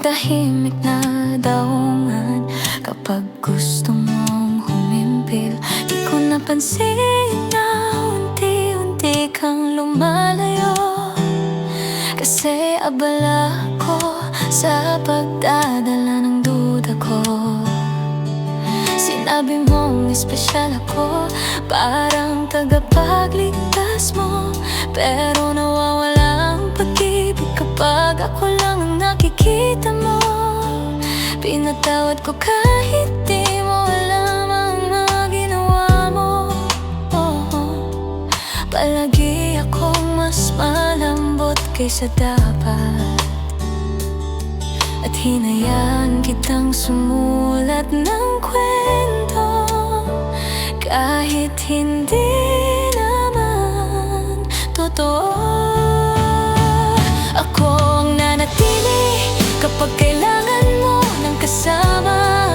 tahimik na daungan. Kapag gusto mong humimpil, di ko napansin na unti-unti kang lumalayo. Kasi abala ko sa pagdadala ng duda ko. Sinabi mong espesyal ako, parang tagapagligtas mo. Pero nawawala ang pag-ibig kapag ako lang ang nakikita mo. Pinatawad ko kahit di mo alam ang mga ginawa mo. Palagi akong mas malambot kaysa dapat, at hinayaan kitang sumulat ng kwento kahit hindi naman totoo. Ako ang nanatili kapag kailangan mo ng kasama.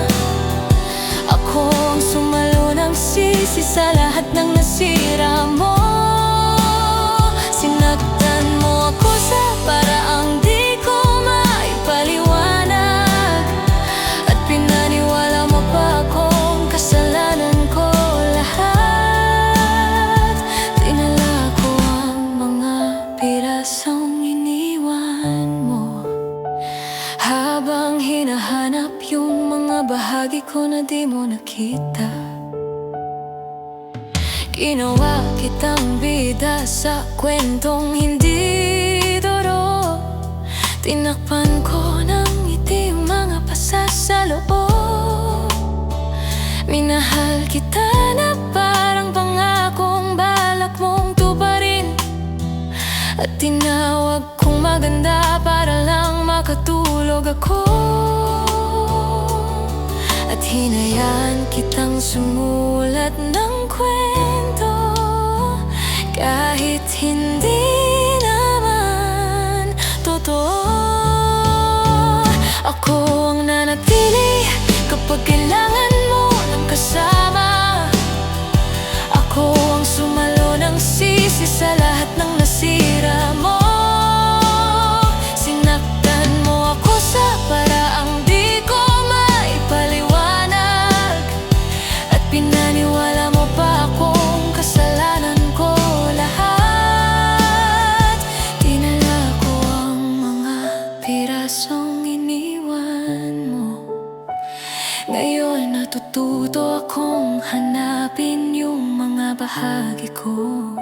Ako ang sumalo ng sisi sa lahat ng nasira mo. Sinaktan mo ako sa paraang di ko maipaliwanag, at pinaniwala mo pa akong kasalanan ko lahat. Dinala ko ang mga pirasong iniwan mo, habang hinahanap yung mga bahagi ko na di mo nakita. Ginawa kitang bida sa kwentong hindi totoo. Tinakpan ko ng ngiti yung mga pasasalob. Minahal kita na parang pangakong balak mong tuparin, at tinawag kong maganda para lang makatulog ako. At hinayaan kitang sumulat ng kwento kahit hindi naman totoo. Ako ang nanatili kapag kailangan mo ng kasama. Ako ang sumalo ng sisi sa lahat ng nasira mo. Sinaktan mo ako sa paraang di ko maipaliwanag, at pinaniwala mo pa akong kasalanan ko lahat. Dinala ko ang mga pirasong iniwan mo. Ngayon natututo akong hanapin yung mga bahagi ko.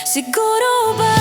Siguro ba